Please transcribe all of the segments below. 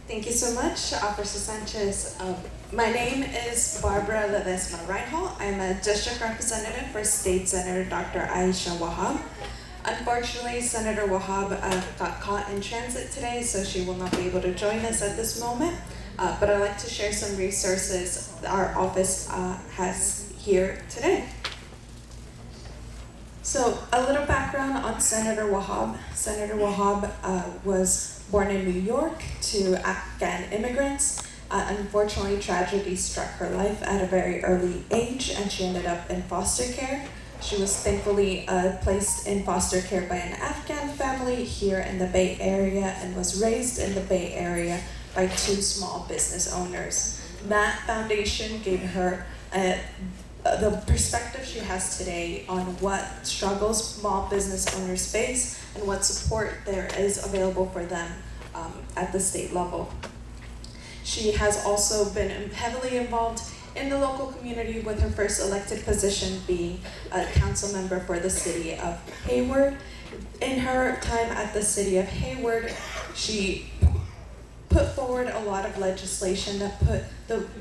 Thank you so much, Officer Sanchez. My name is Barbara Ledesma Reinhold. I'm a district representative for State Senator Dr. Aisha Wahab. Unfortunately, Senator Wahab got caught in transit today, so she will not be able to join us at this moment. But I'd like to share some resources our office has here today. So a little background on Senator Wahab. Senator Wahab was born in New York to Afghan immigrants. Unfortunately, tragedy struck her life at a very early age, and she ended up in foster care. She was thankfully placed in foster care by an Afghan family here in the Bay Area and was raised in the Bay Area by two small business owners. That foundation gave her the perspective she has today on what struggles small business owners face and what support there is available for them at the state level. She has also been heavily involved in the local community, with her first elected position being a council member for the city of Hayward. In her time at the city of Hayward, she put forward a lot of legislation that put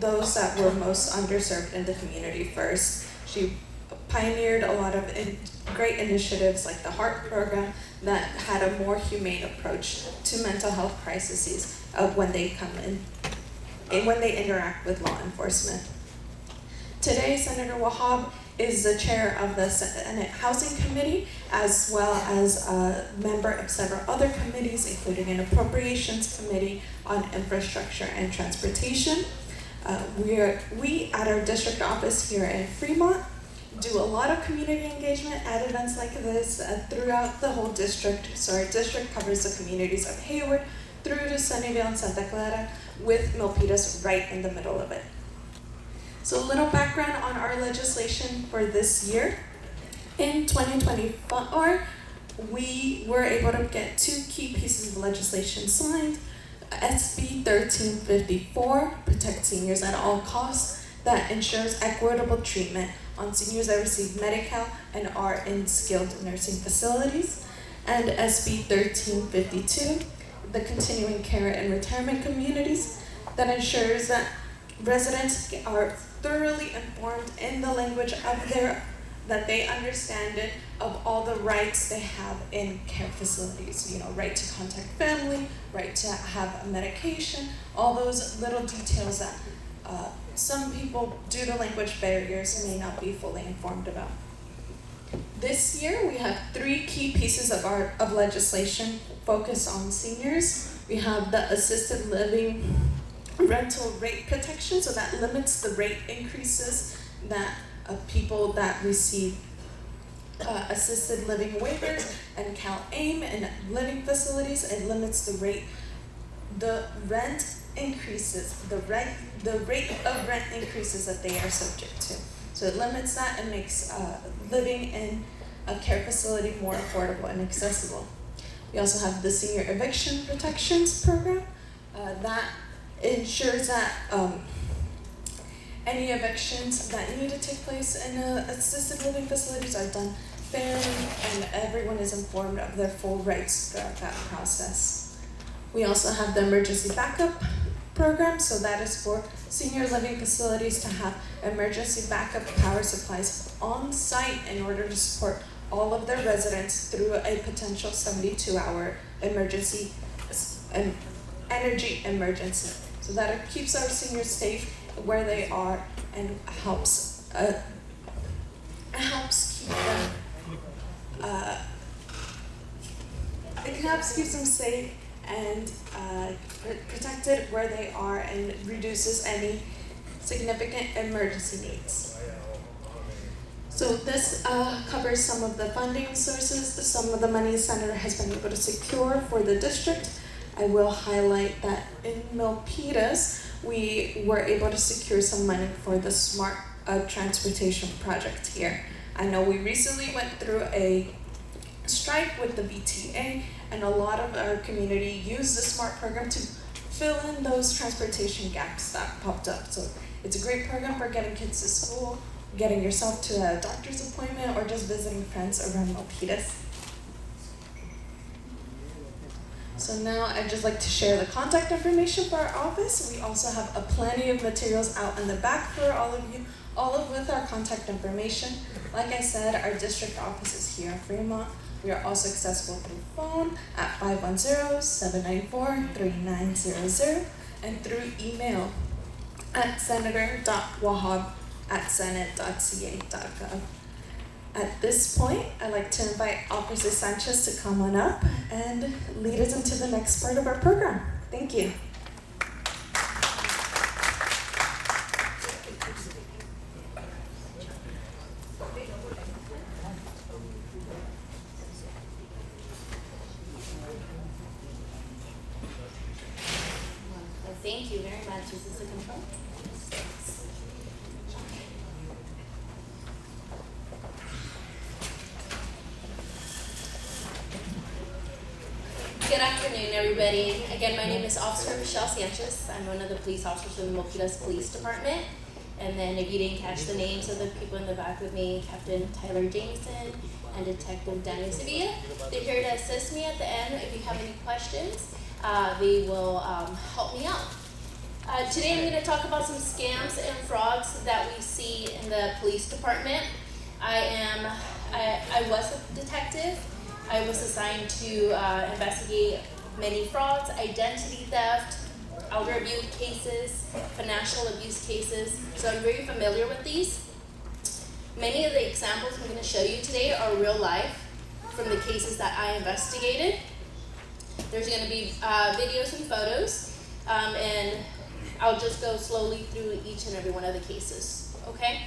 those that were most underserved in the community first. She pioneered a lot of great initiatives like the HEART program that had a more humane approach to mental health crises when they come in and when they interact with law enforcement. Today, Senator Wahab is the chair of the Senate Housing Committee, as well as a member of several other committees, including an Appropriations Committee on Infrastructure and Transportation. We at our district office here in Fremont do a lot of community engagement at events like this throughout the whole district. So our district covers the communities of Hayward through to Sunnyvale and Santa Clara, with Milpitas right in the middle of it. So a little background on our legislation for this year. In 2024, we were able to get two key pieces of legislation signed. SB 1354, Protect Seniors at All Costs, that ensures equitable treatment on seniors that receive Medi-Cal and are in skilled nursing facilities. And SB 1352, the Continuing Care and Retirement Communities, that ensures that residents are thoroughly informed in the language of that they understand it, of all the rights they have in care facilities. You know, right to contact family, right to have a medication, all those little details that some people, due to language barriers, may not be fully informed about. This year, we have three key pieces of legislation focused on seniors. We have the assisted living rental rate protection, so that limits the rate increases that people that receive assisted living waivers and CalAIM and living facilities. It limits the rate of rent increases that they are subject to. So it limits that and makes living in a care facility more affordable and accessible. We also have the Senior Eviction Protections Program that ensures that any evictions that need to take place in assisted living facilities are done fairly, and everyone is informed of their full rights throughout that process. We also have the Emergency Backup Program, so that is for senior living facilities to have emergency backup power supplies on site in order to support all of their residents through a potential 72-hour emergency energy emergency. So that it keeps our seniors safe where they are and helps keep them keeps them safe and protected where they are, and reduces any significant emergency needs. So this covers some of the funding sources, some of the money the Senator has been able to secure for the district. I will highlight that in Milpitas, we were able to secure some money for the Smart Transportation project here. I know we recently went through a strike with the VTA, and a lot of our community used the SMART program to fill in those transportation gaps that popped up. So it's a great program for getting kids to school, getting yourself to a doctor's appointment, or just visiting friends around Milpitas. So now I'd just like to share the contact information for our office. We also have plenty of materials out in the back for all of you, with our contact information. Like I said, our district office is here in Fremont. We are also accessible through phone at 510-794-3900 and through email at senator.wahab@senate.ca.gov. At this point, I'd like to invite Officer Sanchez to come on up and lead us into the next part of our program. Thank you. Thank you very much. Is this a control? Good afternoon, everybody. Again, my name is Officer Michelle Sanchez. I'm one of the police officers in the Milpitas Police Department. And then if you didn't catch the names of the people in the back with me, Captain Tyler Jameson and Detective Daniel Sevilla. They're here to assist me at the end. If you have any questions, they will help me out. Today I'm going to talk about some scams and frauds that we see in the police department. I was a detective. I was assigned to investigate many frauds, identity theft, elder abuse cases, financial abuse cases. So I'm very familiar with these. Many of the examples I'm going to show you today are real life from the cases that I investigated. There's going to be videos and photos, and I'll just go slowly through each and every one of the cases, okay?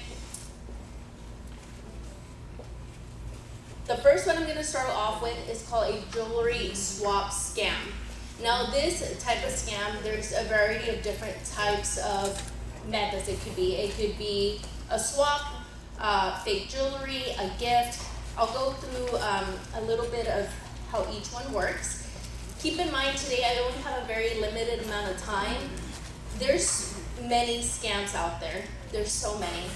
The first one I'm going to start off with is called a jewelry swap scam. Now this type of scam, there's a variety of different types of methods it could be. It could be a swap, fake jewelry, a gift. I'll go through a little bit of how each one works. Keep in mind today I only have a very limited amount of time. There's many scams out there. There's so many.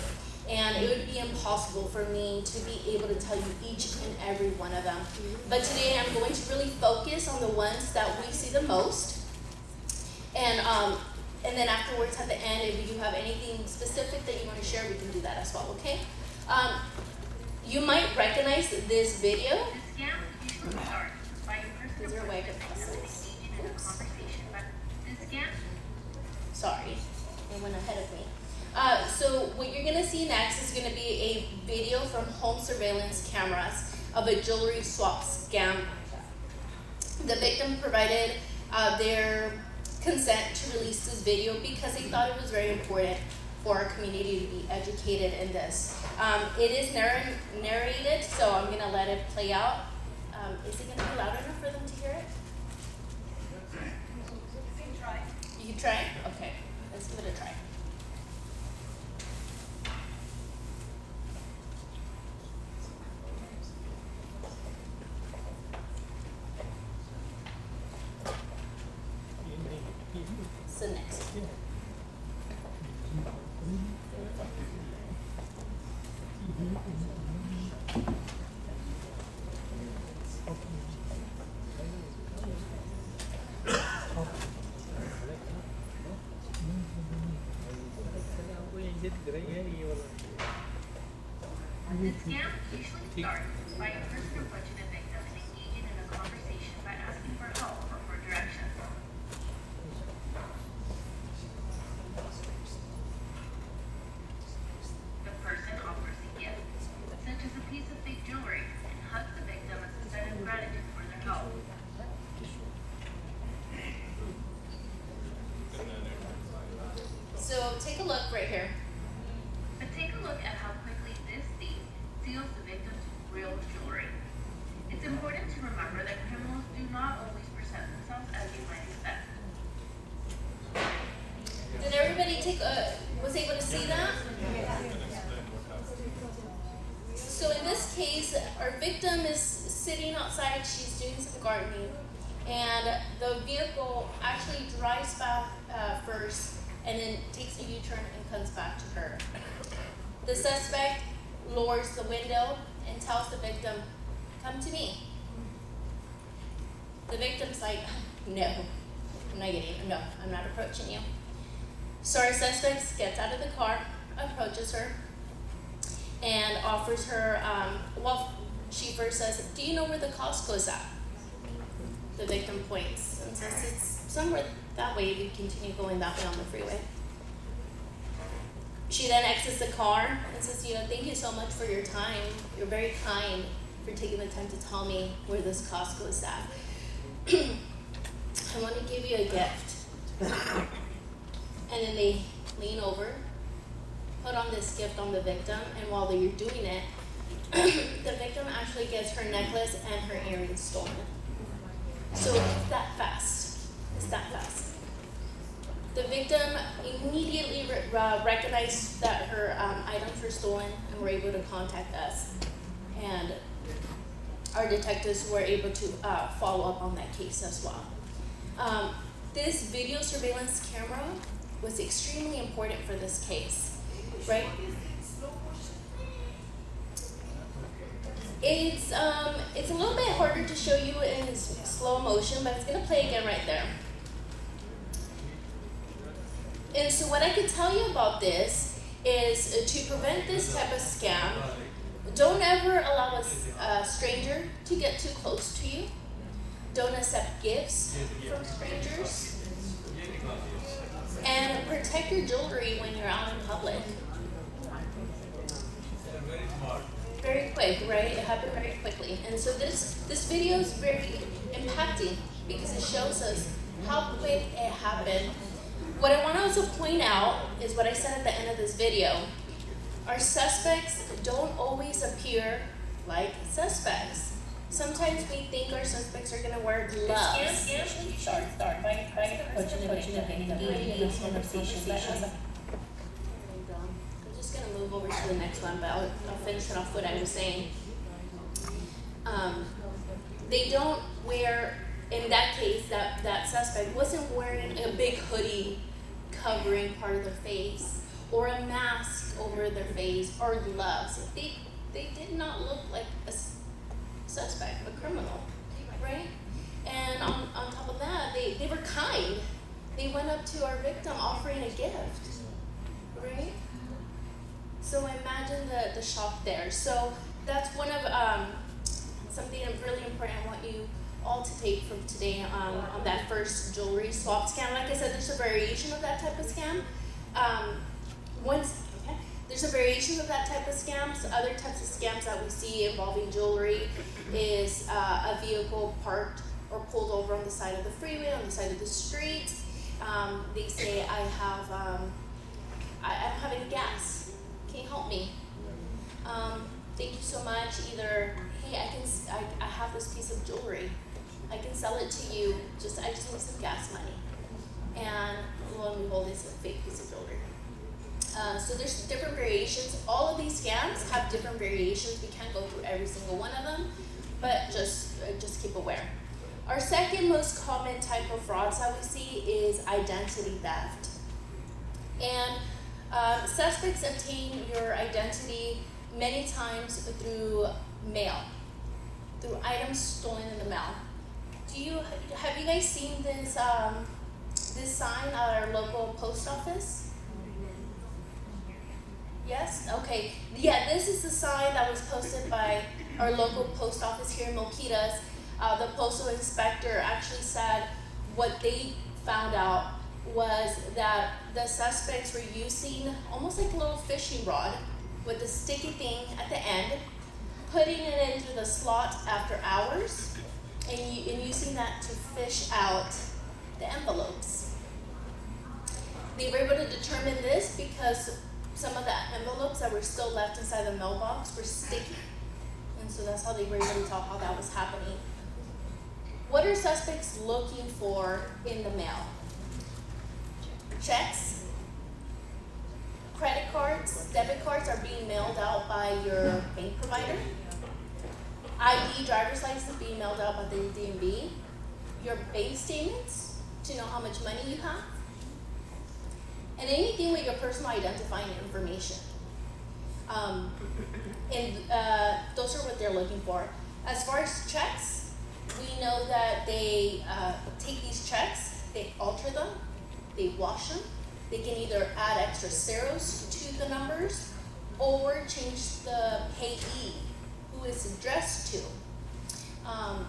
And it would be impossible for me to be able to tell you each and every one of them. But today I'm going to really focus on the ones that we see the most. And then afterwards at the end, if you have anything specific that you want to share, we can do that as well, okay? You might recognize this video. Is there a way I can press this? Sorry, it went ahead of me. So what you're going to see next is going to be a video from home surveillance cameras of a jewelry swap scam. The victim provided their consent to release this video because they thought it was very important for our community to be educated in this. It is narrated, so I'm going to let it play out. Is it going to be loud enough for them to hear it? You can try? Okay, let's give it a try. So next. The scam usually starts by a person approaching a victim and engaging in a conversation by asking for help or for directions. The person offers a gift, such as a piece of fake jewelry, and hugs the victim as a sign of gratitude for their help. So take a look right here. But take a look at how quickly this thief steals the victim's real jewelry. It's important to remember that criminals do not always present themselves as you might expect. Did everybody was able to see that? So in this case, our victim is sitting outside, she's doing some gardening, and the vehicle actually drives back first and then takes a U-turn and comes back to her. The suspect lowers the window and tells the victim, "Come to me." The victim's like, no, I'm not getting it. No, I'm not approaching you. So our suspect gets out of the car, approaches her, and offers her, she first says, do you know where the Costco is at? The victim points and says, it's somewhere that way. We continue going that way on the freeway. She then exits the car and says, thank you so much for your time. You're very kind for taking the time to tell me where this Costco is at. I want to give you a gift. And then they lean over, put on this gift on the victim, and while they're doing it, the victim actually gets her necklace and her earrings stolen. So it's that fast. It's that fast. The victim immediately recognized that her items were stolen and were able to contact us. And our detectives were able to follow up on that case as well. This video surveillance camera was extremely important for this case, right? It's a little bit harder to show you in slow motion, but it's gonna play again right there. And so what I could tell you about this is to prevent this type of scam, don't ever allow a stranger to get too close to you. Don't accept gifts from strangers. And protect your jewelry when you're out in public. Very quick, right? It happened very quickly. And so this video is very impacting because it shows us how quick it happened. What I want to also point out is what I said at the end of this video. Our suspects don't always appear like suspects. Sometimes we think our suspects are going to wear gloves. Start by approaching the victim and engaging in a conversation. I'm just going to move over to the next one, but I'll finish it off what I was saying. They don't wear, in that case, that suspect wasn't wearing a big hoodie covering part of their face, or a mask over their face, or gloves. They did not look like a suspect, a criminal, right? And on top of that, they were kind. They went up to our victim offering a gift, right? So imagine the shock there. So that's one of something really important I want you all to take from today on that first jewelry swap scam. Like I said, there's a variation of that type of scam. There's a variation of that type of scams. Other types of scams that we see involving jewelry is a vehicle parked or pulled over on the side of the freeway, on the side of the street. They say, I'm having gas. Can you help me? Thank you so much. Either, hey, I have this piece of jewelry. I can sell it to you. I just need some gas money. And lo and behold, it's a fake piece of jewelry. So there's different variations. All of these scams have different variations. We can't go through every single one of them, but just keep aware. Our second most common type of frauds that we see is identity theft. And suspects obtain your identity many times through mail, through items stolen in the mail. Have you guys seen this sign at our local post office? Yes? Okay. Yeah, this is the sign that was posted by our local post office here in Milpitas. The postal inspector actually said what they found out was that the suspects were using almost like a little fishing rod with a sticky thing at the end, putting it into the slot after hours, and using that to fish out the envelopes. They were able to determine this because some of the envelopes that were still left inside the mailbox were sticky. And so that's how they were able to tell how that was happening. What are suspects looking for in the mail? Checks, credit cards, debit cards are being mailed out by your bank provider. ID, driver's license being mailed out by the DMV. Your bank statements to know how much money you have. And anything with your personal identifying information. Those are what they're looking for. As far as checks, We know that they take these checks, they alter them, they wash them. They can either add extra zeros to the numbers or change the payee who it's addressed to. And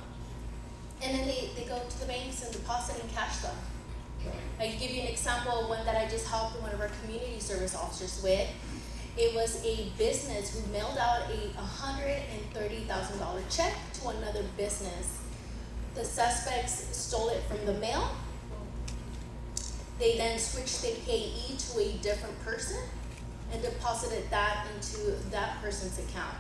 then they go to the banks and deposit and cash them. I can give you an example, one that I just helped one of our community service officers with. It was a business who mailed out a $130,000 check to another business. The suspects stole it from the mail. They then switched the payee to a different person and deposited that into that person's account.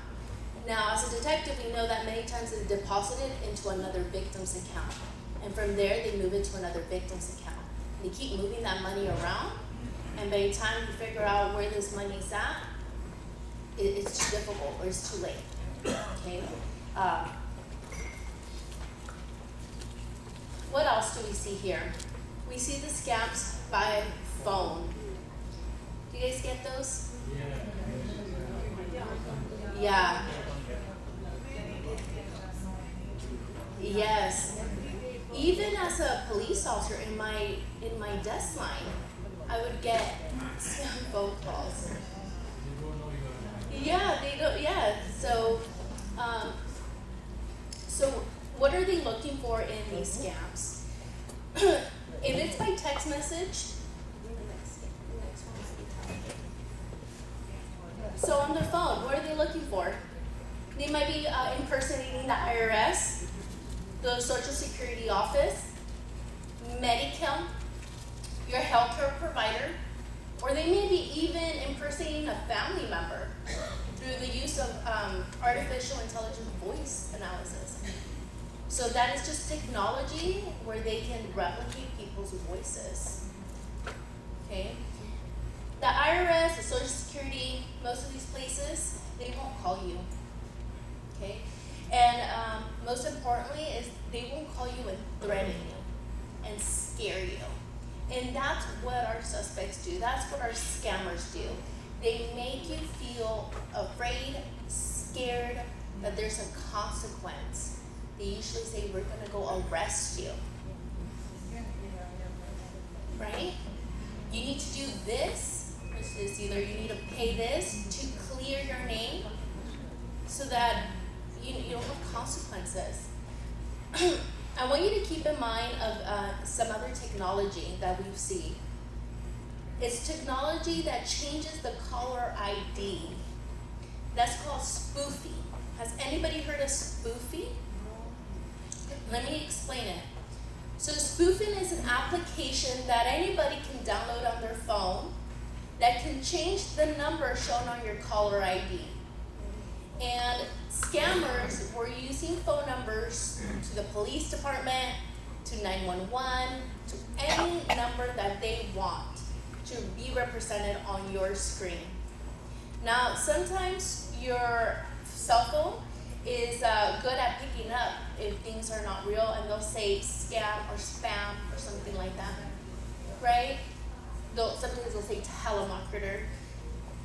Now, as a detective, we know that many times it's deposited into another victim's account. And from there, they move it to another victim's account. They keep moving that money around, and by the time you figure out where this money's at, it's too difficult or it's too late, okay? What else do we see here? We see the scams by phone. Do you guys get those? Yeah. Yes. Even as a police officer in my desk line, I would get scam phone calls. Yeah, they go. Yeah. So what are they looking for in these scams? If it's by text message, so on their phone, what are they looking for? They might be impersonating the IRS, the Social Security office, Medicare, your healthcare provider, or they may be even impersonating a family member through the use of artificial intelligent voice analysis. So that is just technology where they can replicate people's voices. Okay? The IRS, the Social Security, most of these places, they won't call you. Okay? And most importantly is they won't call you and threaten you and scare you. And that's what our suspects do. That's what our scammers do. They make you feel afraid, scared, that there's a consequence. They usually say, we're gonna go arrest you. Right? You need to do this, which is either you need to pay this to clear your name so that you don't have consequences. I want you to keep in mind of some other technology that we see. It's technology that changes the caller ID. That's called spoofing. Has anybody heard of spoofing? Let me explain it. So spoofing is an application that anybody can download on their phone that can change the number shown on your caller ID. And scammers were using phone numbers to the police department, to 911, to any number that they want to be represented on your screen. Now, sometimes your cell phone is good at picking up if things are not real, and they'll say scam or spam or something like that, right? Sometimes they'll say telemarketer,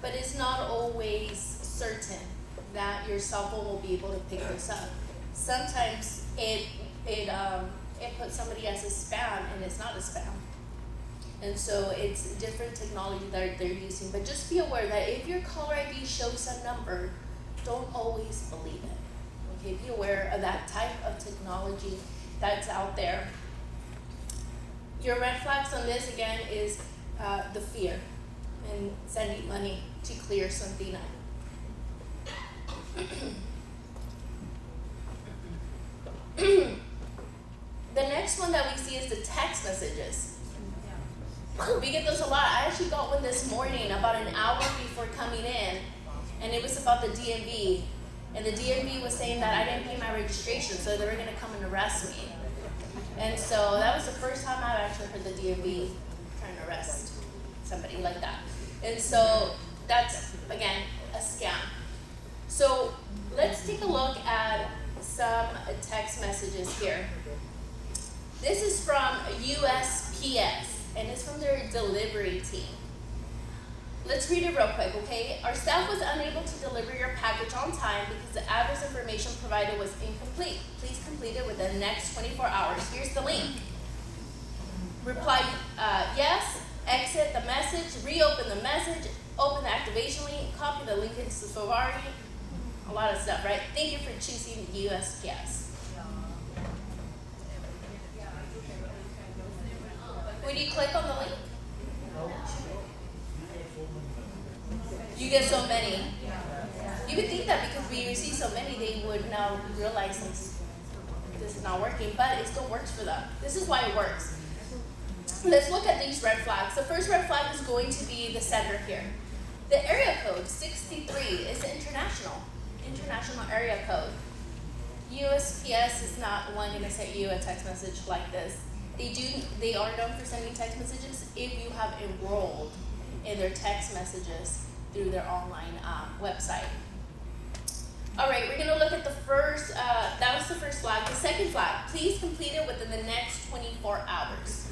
but it's not always certain that your cell phone will be able to pick this up. Sometimes it puts somebody as a spam and it's not a spam. And so it's different technology that they're using. But just be aware that if your caller ID shows a number, don't always believe it. Okay, be aware of that type of technology that's out there. Your red flags on this again is the fear and sending money to clear something up. The next one that we see is the text messages. We get those a lot. I actually got one this morning about an hour before coming in, and it was about the DMV. And the DMV was saying that I didn't pay my registration, so they were going to come and arrest me. And so that was the first time I've actually heard the DMV trying to arrest somebody like that. And so that's, again, a scam. So let's take a look at some text messages here. This is from USPS, and it's from their delivery team. Let's read it real quick, okay? Our staff was unable to deliver your package on time because the address information provided was incomplete. Please complete it within the next 24 hours. Here's the link. Reply yes, exit the message, reopen the message, open the activation link, copy the link into Safari, a lot of stuff, right? Thank you for choosing USPS. When you click on the link, you get so many. You would think that because we receive so many, they would now realize this is not working, but it still works for them. This is why it works. Let's look at these red flags. The first red flag is going to be the sender here. The area code 63 is international area code. USPS is not one going to send you a text message like this. They are known for sending text messages if you have enrolled in their text messages through their online website. All right, we're gonna look at the first, that was the first flag. The second flag, please complete it within the next 24 hours.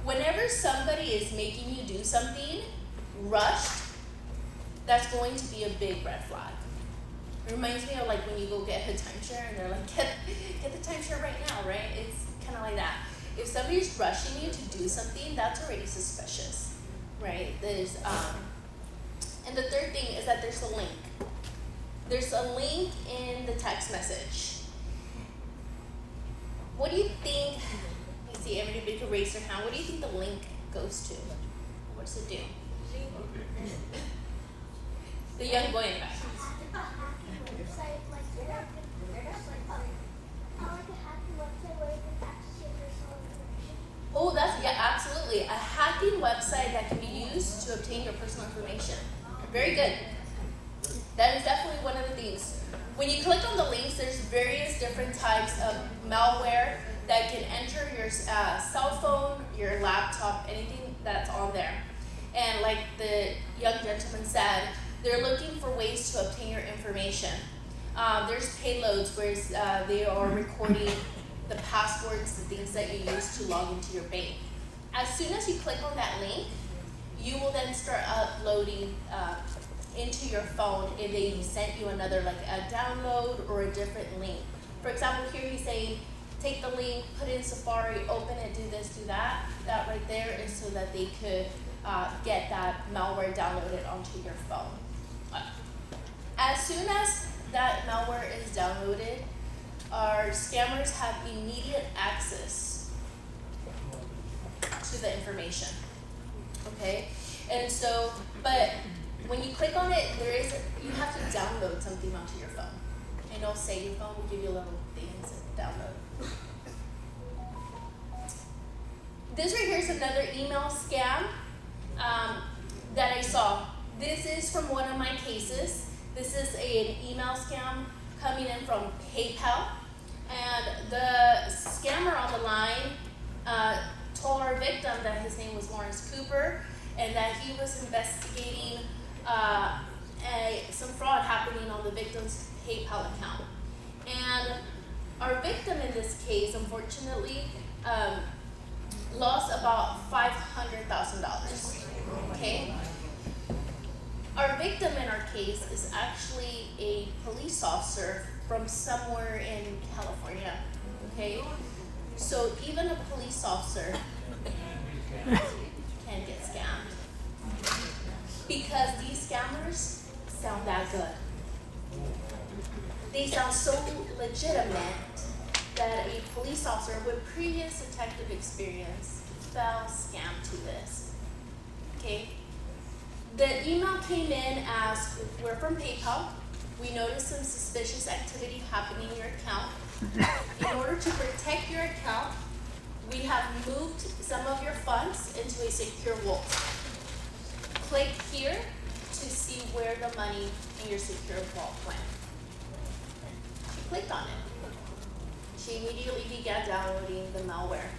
Whenever somebody is making you do something rushed, that's going to be a big red flag. It reminds me of like when you go get a timeshare and they're like, get the timeshare right now, right? It's kind of like that. If somebody's rushing you to do something, that's already suspicious, right? And the third thing is that there's a link. There's a link in the text message. What do you think? You see, everybody could raise their hand. What do you think the link goes to? What does it do? The young boy in the back. Oh, absolutely. A hacking website that can be used to obtain your personal information. Very good. That is definitely one of the things. When you click on the links, there's various different types of malware that can enter your cell phone, your laptop, anything that's on there. And like the young gentleman said, they're looking for ways to obtain your information. There's payloads where they are recording the passwords, the things that you use to log into your bank. As soon as you click on that link, you will then start uploading into your phone if they sent you another, like a download or a different link. For example, here he's saying, take the link, put it in Safari, open it, do this, do that. That right there is so that they could get that malware downloaded onto your phone. As soon as that malware is downloaded, our scammers have immediate access to the information, okay? And so, but when you click on it, you have to download something onto your phone. And it'll say your phone will give you little things to download. This right here is another email scam that I saw. This is from one of my cases. This is an email scam coming in from PayPal. And the scammer on the line told our victim that his name was Lawrence Cooper and that he was investigating some fraud happening on the victim's PayPal account. And our victim in this case, unfortunately, lost about $500,000, okay? Our victim in our case is actually a police officer from somewhere in California, okay? So even a police officer can get scammed because these scammers sound that good. They sound so legitimate that a police officer with previous detective experience fell scam to this, okay? The email came in as, we're from PayPal. We noticed some suspicious activity happening in your account. In order to protect your account, we have moved some of your funds into a secure vault. Click here to see where the money in your secure vault went. She clicked on it. She immediately began downloading the malware.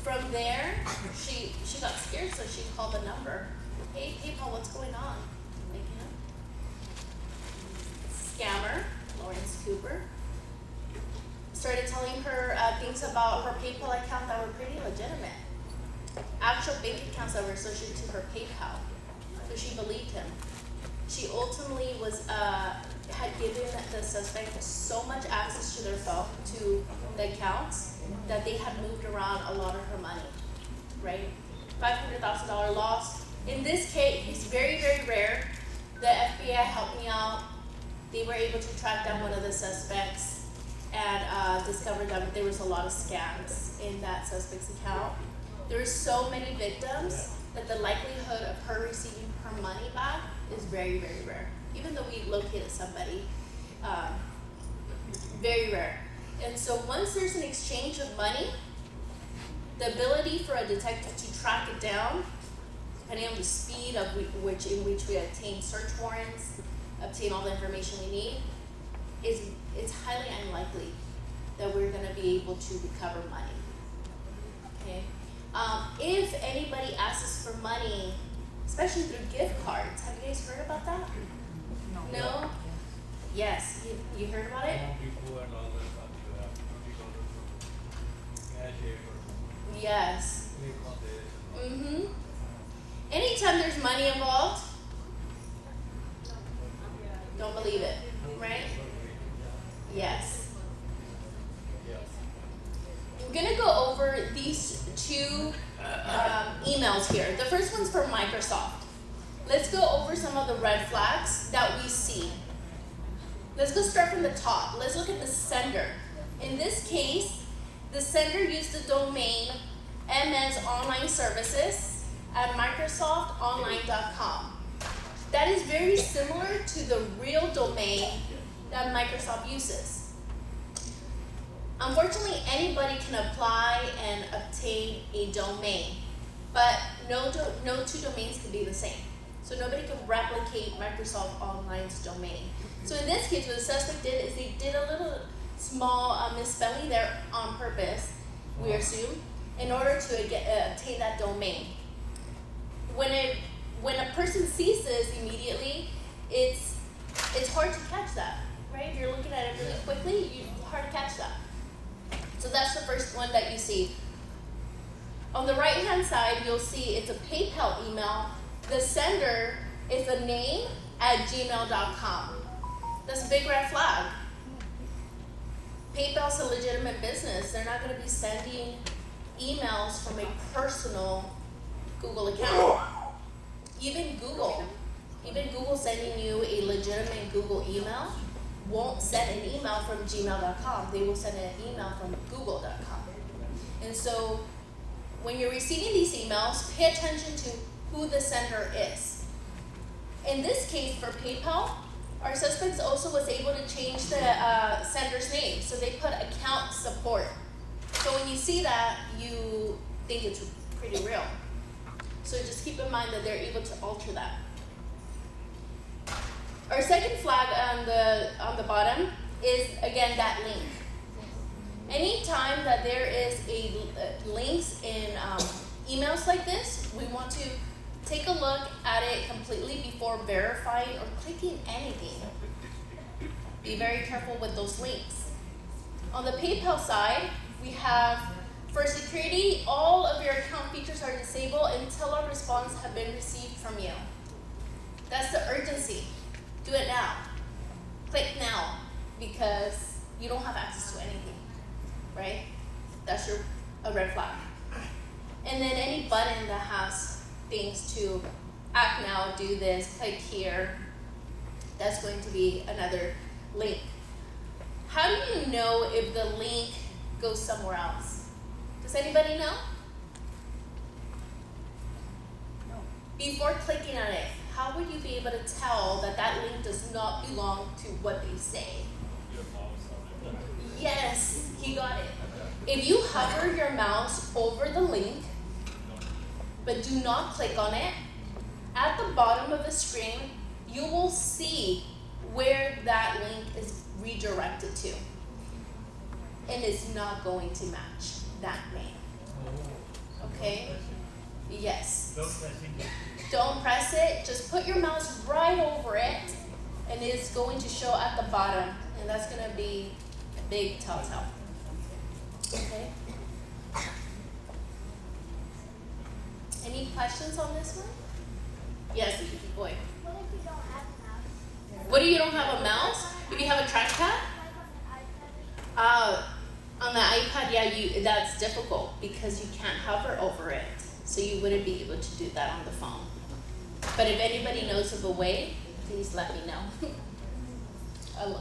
From there, she got scared, so she called the number. Hey, PayPal, what's going on? Like, scammer, Lawrence Cooper, started telling her things about her PayPal account that were pretty legitimate. Actual bank accounts that were associated to her PayPal. so she believed him. She ultimately had given the suspect so much access to to the accounts that they had moved around a lot of her money, right? $500,000 loss. In this case, it's very, very rare. The FBI helped me out. They were able to track down one of the suspects and discovered that there was a lot of scams in that suspect's account. There were so many victims that the likelihood of her receiving her money back is very, very rare. Even though we located somebody, very rare. And so once there's an exchange of money, the ability for a detective to track it down, depending on the speed in which we obtain search warrants, obtain all the information we need, it's highly unlikely that we're going to be able to recover money. Okay. If anybody asks for money, especially through gift cards, have you guys heard about that? No? Yes. You heard about it? Yes. Mm-hmm. Anytime there's money involved, don't believe it, right? Yes. We're gonna go over these two emails here. The first one's from Microsoft. Let's go over some of the red flags that we see. Let's go start from the top. Let's look at the sender. In this case, the sender used the domain MS Online Services at MicrosoftOnline.com. That is very similar to the real domain that Microsoft uses. Unfortunately, anybody can apply and obtain a domain, but no two domains can be the same. So nobody can replicate Microsoft Online's domain. So in this case, what the suspect did is they did a little small misspelling there on purpose, we assume, in order to obtain that domain. When a person sees this immediately, it's hard to catch that, right? If you're looking at it really quickly, it's hard to catch that. So that's the first one that you see. On the right-hand side, you'll see it's a PayPal email. The sender is a name at gmail.com. That's a big red flag. PayPal's a legitimate business. They're not going to be sending emails from a personal Google account. Even Google sending you a legitimate Google email won't send an email from gmail.com. They will send an email from google.com. And so when you're receiving these emails, pay attention to who the sender is. In this case, for PayPal, our suspects also was able to change the sender's name. So they put account support. So when you see that, you think it's pretty real. So just keep in mind that they're able to alter that. Our second flag on the bottom is, again, that link. Anytime that there is links in emails like this, we want to take a look at it completely before verifying or clicking anything. Be very careful with those links. On the PayPal side, we have, for security, all of your account features are disabled until a response has been received from you. That's the urgency. Do it now. Click now, because you don't have access to anything, right? That's a red flag. And then any button that has things to act now, do this, click here, that's going to be another link. How do you know if the link goes somewhere else? Does anybody know? No. Before clicking on it, how would you be able to tell that that link does not belong to what they say? Yes, he got it. If you hover your mouse over the link, but do not click on it, at the bottom of the screen, you will see where that link is redirected to. And it's not going to match that name. Okay? Yes. Don't press it. Just put your mouse right over it, and it's going to show at the bottom. And that's going to be a big telltale. Okay? Any questions on this one? Yes, keep going. What if you don't have a mouse? What if you don't have a mouse? If you have a trackpad? Like on an iPad or On the iPad, yeah, that's difficult because you can't hover over it. So you wouldn't be able to do that on the phone. But if anybody knows of a way, please let me know. A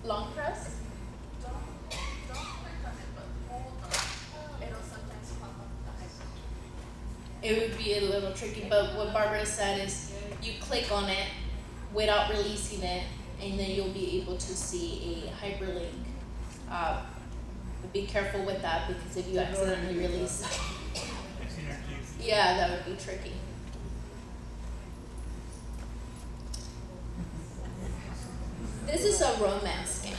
long press? Don't click on it, but hold on. It'll sometimes pop up the icon. It would be a little tricky, but what Barbara said is you click on it without releasing it, and then you'll be able to see a hyperlink. But be careful with that because if you accidentally release, yeah, that would be tricky. This is a romance scam.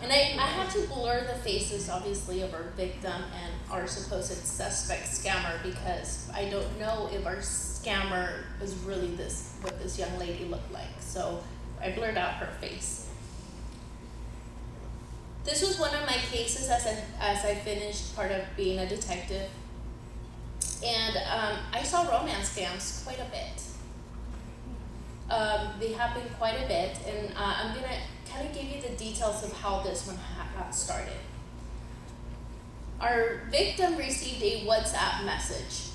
And I have to blur the faces, obviously, of our victim and our supposed suspect scammer because I don't know if our scammer is really what this young lady looked like. So I blurred out her face. This was one of my cases as I finished part of being a detective. And I saw romance scams quite a bit. They happen quite a bit, and I'm gonna kind of give you the details of how this one started. Our victim received a WhatsApp message,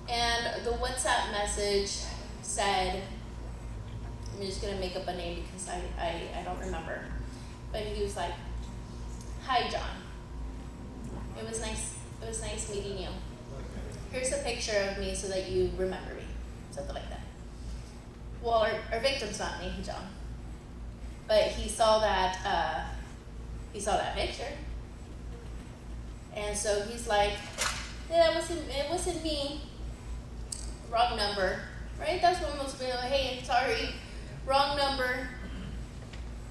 and the WhatsApp message said, I'm just gonna make up a name because I don't remember, but he was like, "Hi John, it was nice meeting you. Here's a picture of me so that you remember me," something like that. Well, our victim's not named John, but he saw that picture, and so he's like, "Yeah, it wasn't me. Wrong number, right? That's what most people. Hey, sorry, wrong number."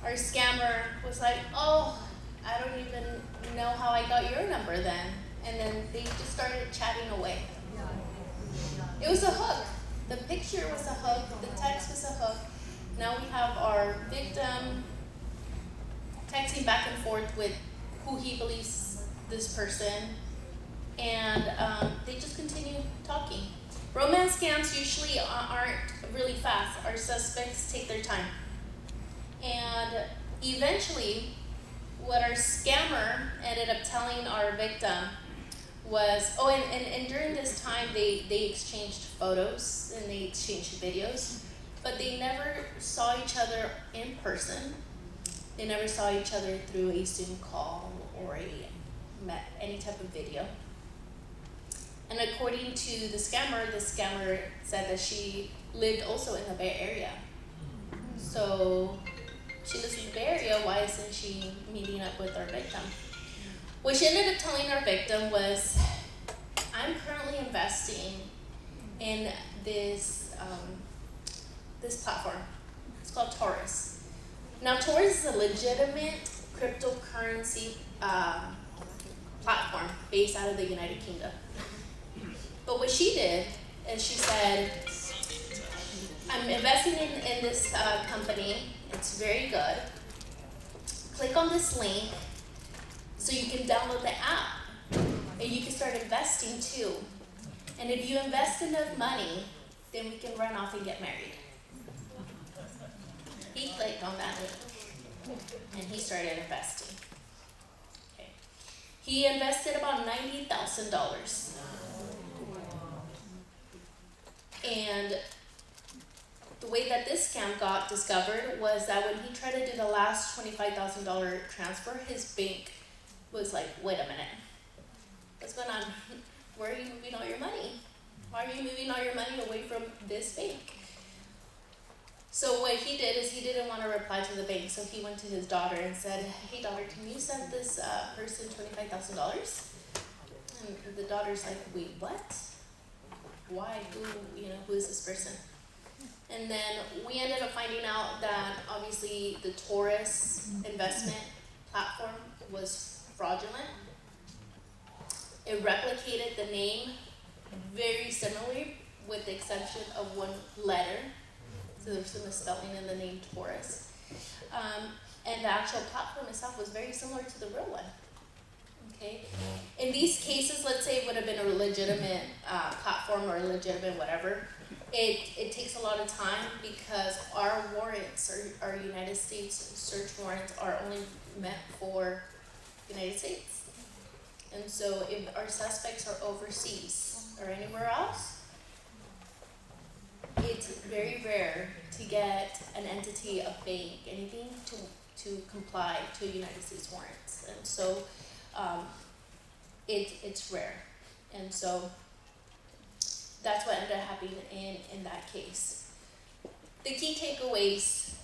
Our scammer was like, "Oh, I don't even know how I got your number then," and then they just started chatting away. It was a hook. The picture was a hook, the text was a hook. Now we have our victim texting back and forth with who he believes this person, and they just continue talking. Romance scams usually aren't really fast. Our suspects take their time. And eventually, what our scammer ended up telling our victim was, and during this time they exchanged photos and they exchanged videos, but they never saw each other in person. They never saw each other through a Zoom call or any type of video. And according to the scammer said that she lived also in the Bay Area. So she lives in the Bay Area, why isn't she meeting up with our victim? What she ended up telling our victim was, "I'm currently investing in this platform. It's called Taurus." Now, Taurus is a legitimate cryptocurrency platform based out of the United Kingdom. But what she did is she said, "I'm investing in this company. It's very good. Click on this link so you can download the app and you can start investing too. And if you invest enough money, then we can run off and get married." He clicked on that link and he started investing. Okay. He invested about $90,000. And the way that this scam got discovered was that when he tried to do the last $25,000 transfer, his bank was like, "Wait a minute, what's going on? Where are you moving all your money? Why are you moving all your money away from this bank?" So what he did is he didn't want to reply to the bank, so he went to his daughter and said, "Hey daughter, can you send this person $25,000? And the daughter's like, "Wait, what? Why? Who is this person?" And then we ended up finding out that obviously the Taurus investment platform was fraudulent. It replicated the name very similarly with the exception of one letter. So there's some misspelling in the name Taurus. And the actual platform itself was very similar to the real one. okay? In these cases, let's say it would have been a legitimate platform or a legitimate whatever, it takes a lot of time because our warrants, our United States search warrants are only meant for United States. And so if our suspects are overseas or anywhere else, it's very rare to get an entity, a bank, anything to comply to United States warrants. And so it's rare. And so that's what ended up happening in that case. The key takeaways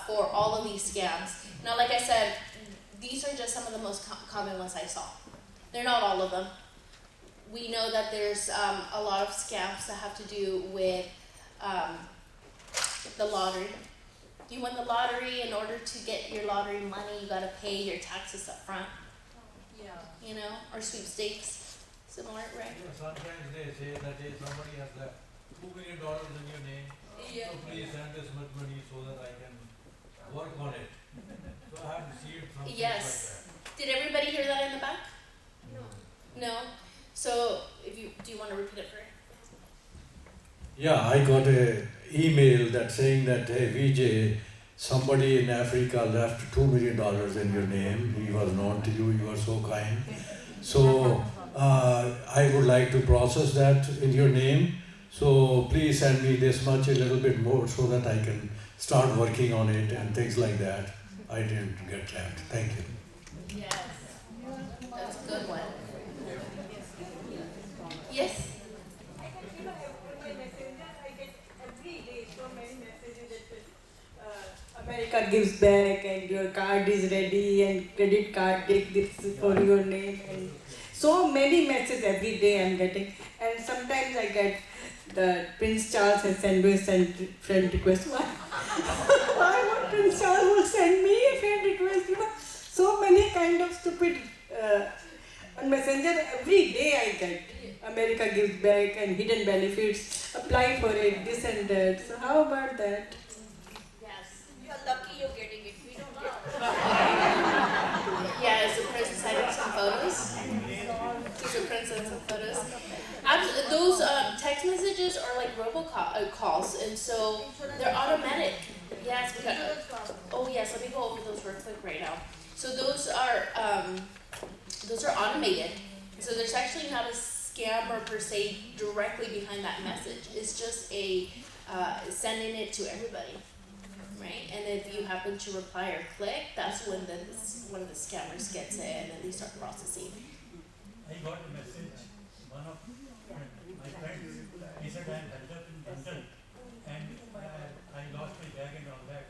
for all of these scams. Now, like I said, these are just some of the most common ones I saw. They're not all of them. We know that there's a lot of scams that have to do with the lottery. You win the lottery, in order to get your lottery money, you gotta pay your taxes up front. Yeah. You know, or sweepstakes, similar, right? Sometimes they say that somebody has left $2 million in your name, Yeah. so please send this much money so that I can work on it. So I have received something Yes. Did everybody hear that in the back? No? So, do you want to repeat it for? Yeah, I got a email that saying that, hey VJ, somebody in Africa left $2 million in your name. He was known to you. You are so kind. So I would like to process that in your name. So please send me this much, a little bit more, so that I can start working on it and things like that. I didn't get that. Thank you. Yes. That's a good one. Yes? I can see my messenger, I get every day so many messages that America gives back and your card is ready and credit card, take this for your name. And so many messages every day I'm getting. And sometimes I get the Prince Charles has sent me a friend request. Why would Prince Charles will send me a friend request? You know, so many kind of stupid on Messenger every day I get. America gives back and hidden benefits, apply for it, this and that. So how about that? Yes. You're lucky you're getting it. We don't get it. Yeah, is the prince sending some photos? Is the prince sending some photos? Those text messages are like robocalls, and so they're automatic. Yes, we got. Oh yes, let me go over those real quick right now. So those are automated. So there's actually not a scammer per se directly behind that message. It's just a sending it to everybody, right? And if you happen to reply or click, that's when one of the scammers gets it, and then they start processing. I got a message, one of my friends, he said I am held up in London and I lost my bag and all that.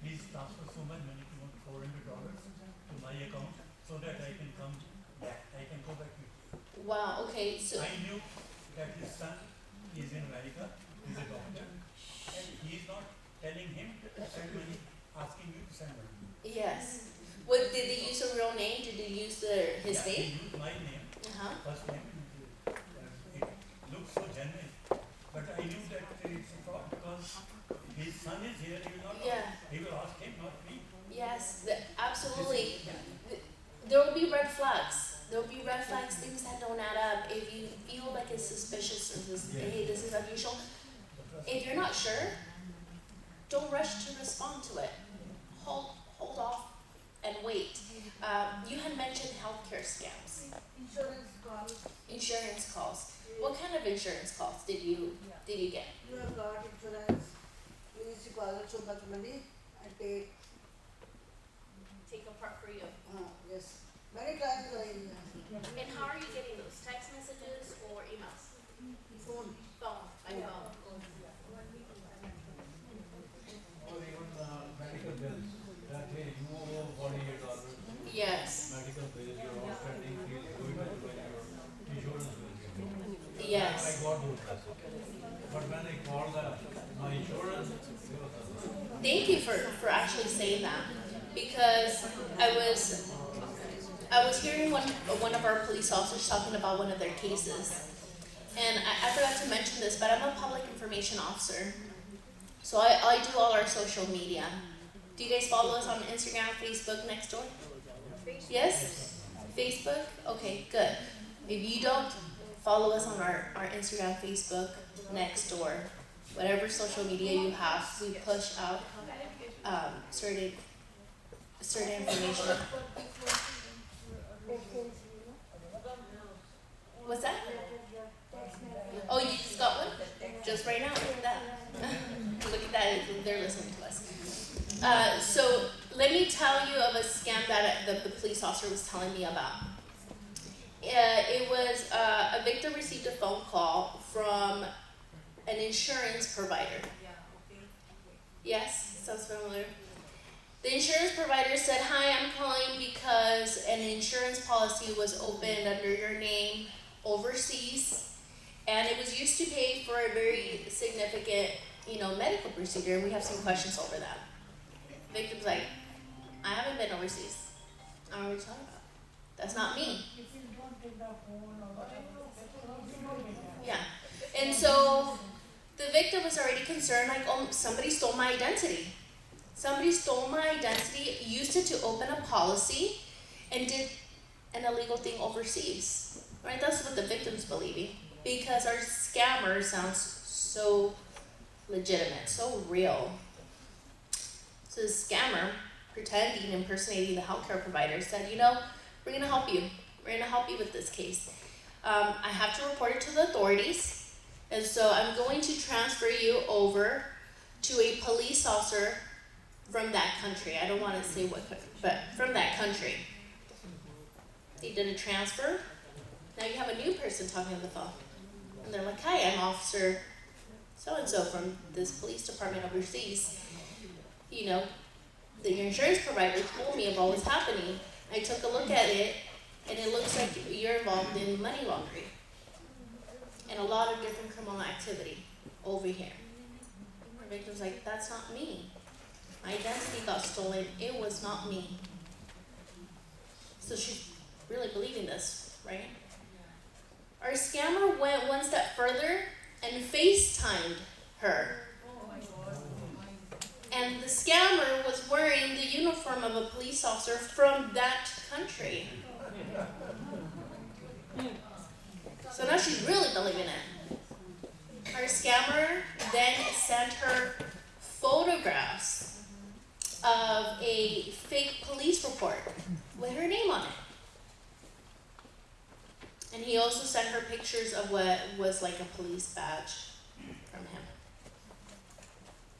Please transfer so much money to $400 to my account so that I can come back. I can go back with you. Wow, okay, so I knew that his son is in America, he's a doctor, and he is not telling him to send money, asking you to send money. yes. What did they use a real name? Did they use his He name? used my name, first name, it looks so genuine. But I knew that it's a fraud because his son is here, he will not he will ask him, not me. Yes, absolutely. There will be red flags. There will be red flags, things that don't add up. If you feel like it's suspicious or hey, this is unusual, if you're not sure, don't rush to respond to it. Hold off and wait. You had mentioned healthcare scams. Insurance calls. Insurance calls. What kind of insurance calls did you get? You have got insurance. Please deposit so much money and take. Take apart for you. Yes. Many times I And how are you getting those? Text messages or emails? phone. Phone. By phone. Or even medical bills, that hey, you owe $48. Yes. Medical bills, you're outstanding, please do it when your insurance will get. Yes. I got those messages. But when I called my insurance, it was Thank you for actually saying that, because I was hearing one of our police officers talking about one of their cases, and I forgot to mention this, but I'm a public information officer, so I do all our social media. Do you guys follow us on Instagram, Facebook, Nextdoor? Yes? Facebook? Okay, good. If you don't, follow us on our Instagram, Facebook, Nextdoor, whatever social media you have, we push out certain information. What's that? Oh, you just got one? Just right now, look at that. Look at that, they're listening to us. So let me tell you of a scam that the police officer was telling me about. It was a victim received a phone call from an insurance provider. Yes, sounds familiar. The insurance provider said, "Hi, I'm calling because an insurance policy was opened under your name overseas, and it was used to pay for a very significant, medical procedure, and we have some questions over that." The victim's like, "I haven't been overseas. I don't know what you're talking about. That's not me." Yeah. And so the victim was already concerned, like, "Oh, somebody stole my identity. Somebody stole my identity, used it to open a policy, and did an illegal thing overseas." Right? That's what the victim's believing. Because our scammer sounds so legitimate, so real. So the scammer, pretending, impersonating the healthcare provider, said, "We're gonna help you. We're gonna help you with this case. I have to report it to the authorities, and so I'm going to transfer you over to a police officer from that country." I don't want to say what country, but from that country. They did a transfer. Now you have a new person talking on the phone. And they're like, "Hi, I'm Officer so-and-so from this police department overseas. Your insurance provider told me about what's happening. I took a look at it, and it looks like you're involved in money laundering and a lot of different criminal activity over here." The victim's like, "That's not me. My identity got stolen. It was not me." So she's really believing this, right? Our scammer went one step further and FaceTimed her. And the scammer was wearing the uniform of a police officer from that country. So now she's really believing it. Our scammer then sent her photographs of a fake police report with her name on it. And he also sent her pictures of what was like a police badge from him.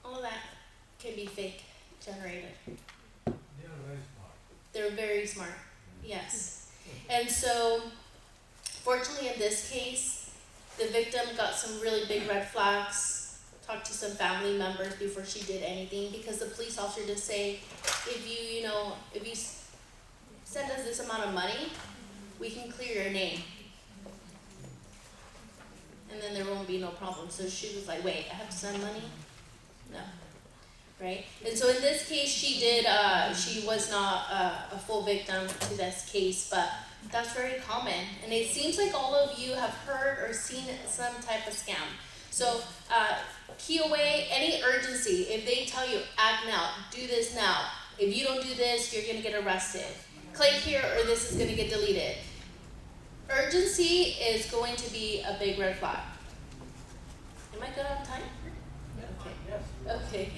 All of that can be fake generated. They are very smart. They're very smart, yes. And so, fortunately in this case, the victim got some really big red flags, talked to some family members before she did anything, because the police officer did say, if you send us this amount of money, we can clear your name. And then there won't be no problem. So she was like, "Wait, I have to send money?" No. Right? And so in this case, she was not a full victim to this case, but that's very common. And it seems like all of you have heard or seen some type of scam. So key away any urgency. If they tell you, "Act now, do this now. If you don't do this, you're going to get arrested. Click here or this is going to get deleted." Urgency is going to be a big red flag. Am I good on time? Okay.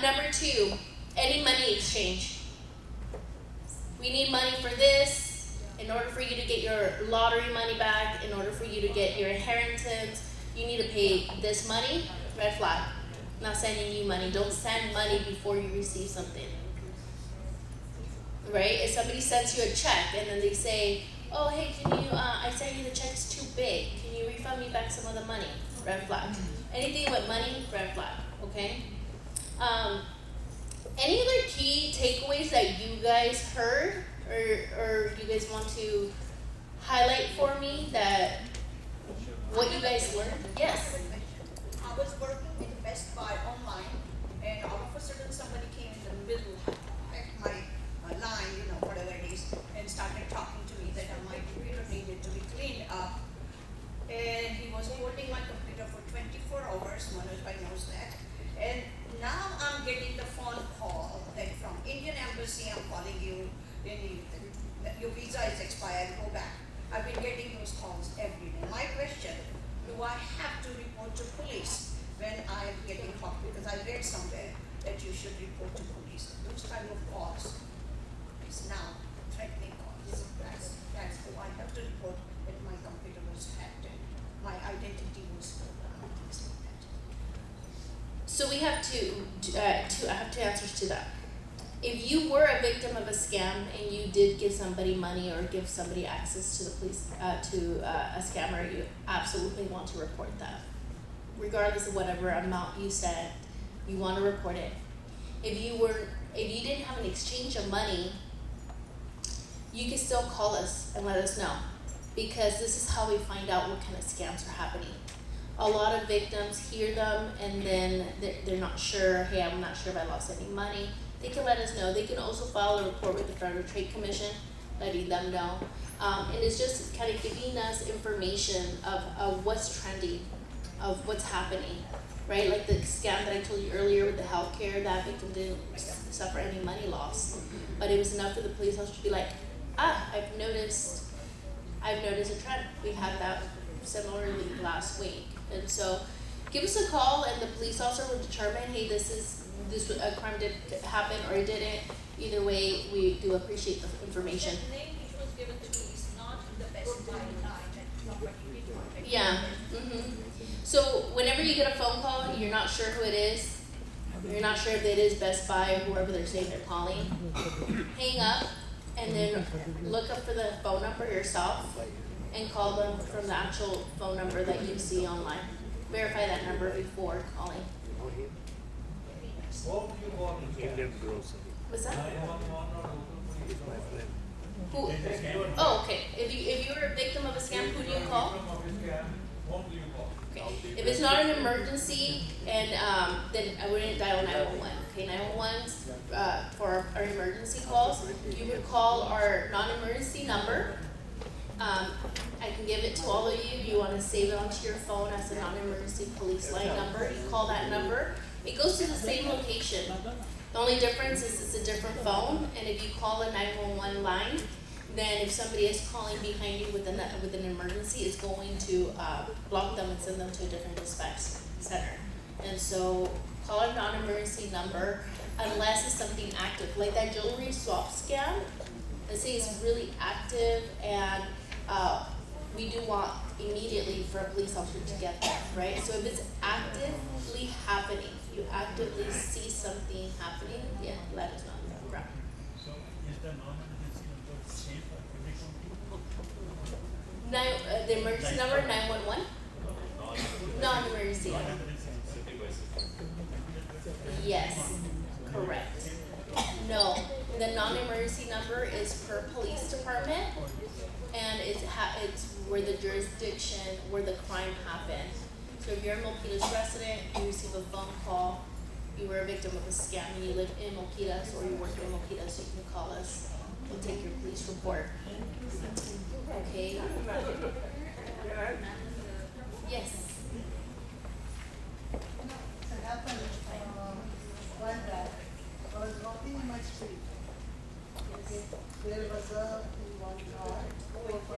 Number 2, any money exchange. "We need money for this. In order for you to get your lottery money back, in order for you to get your inheritance, you need to pay this money." Red flag. Not sending you money. Don't send money before you receive something. Right? If somebody sends you a check and then they say, "Oh, hey, I sent you the check, it's too big. Can you refund me back some of the money?" Red flag. Anything with money, red flag, okay? Any other key takeaways that you guys heard or you guys want to highlight for me that what you guys learned? Yes. I was working in Best Buy online, and all of a sudden somebody came in the middle at my line, whatever it is, and started talking to me that my computer needed to be cleaned up. And he was holding my computer for 24 hours, Manoj Bhai knows that. And now I'm getting the phone call that from Indian Embassy, I'm calling you, your visa is expired, go back. I've been getting those calls every day. My question, do I have to report to police when I am getting caught? Because I read somewhere that you should report to police. Those kind of calls is now threatening calls. That's who I have to report that my computer was hacked and my identity was stolen and things like that. So we have I have two answers to that. If you were a victim of a scam and you did give somebody money or give somebody access to the police, to a scammer, you absolutely want to report that. Regardless of whatever amount you sent, you want to report it. If you didn't have an exchange of money, you can still call us and let us know, because this is how we find out what kind of scams are happening. A lot of victims hear them and then they're not sure, hey, I'm not sure if I lost any money. They can let us know. They can also file a report with the Federal Trade Commission, letting them know. And it's just kind of giving us information of what's trending, of what's happening, right? Like the scam that I told you earlier with the healthcare, that victim didn't suffer any money loss. But it was enough for the police officer to be like, I've noticed a trend. We had that similarly last week. And so give us a call and the police officer will determine, hey, this a crime did happen or it didn't. Either way, we do appreciate the information. The name which was given to me is not the best by line that somebody did contact me. Yeah. So whenever you get a phone call, you're not sure who it is. You're not sure if it is Best Buy or whoever they're saying they're calling. Hang up and then look up for the phone number yourself and call them from the actual phone number that you see online. Verify that number before calling. What do you call it? What's that? 911 or local police? Who? Oh, okay. If you're a victim of a scam, who do you call? Victim of a scam, what do you call? Okay. If it's not an emergency, and then I wouldn't dial 911. Okay, 911's for our emergency calls. You would call our non-emergency number. I can give it to all of you. If you want to save it onto your phone as a non-emergency police line number, you call that number. It goes to the same location. The only difference is it's a different phone, and if you call a 911 line, then if somebody is calling behind you with an emergency, it's going to block them and send them to a different dispatch center. And so call a non-emergency number unless it's something active, like that jewelry swap scam. Let's say it's really active and we do want immediately for a police officer to get there, right? So if it's actively happening, you actively see something happening, yeah, let us know. Right. So is the non-emergency number same for every company? The emergency number 911. Non-emergency. Yes, correct. No, the non-emergency number is per police department, and it's where the jurisdiction where the crime happened. So if you're a Milpitas resident, you receive a phone call, you were a victim of a scam and you live in Milpitas or you work in Milpitas, you can call us. We'll take your police report. Okay.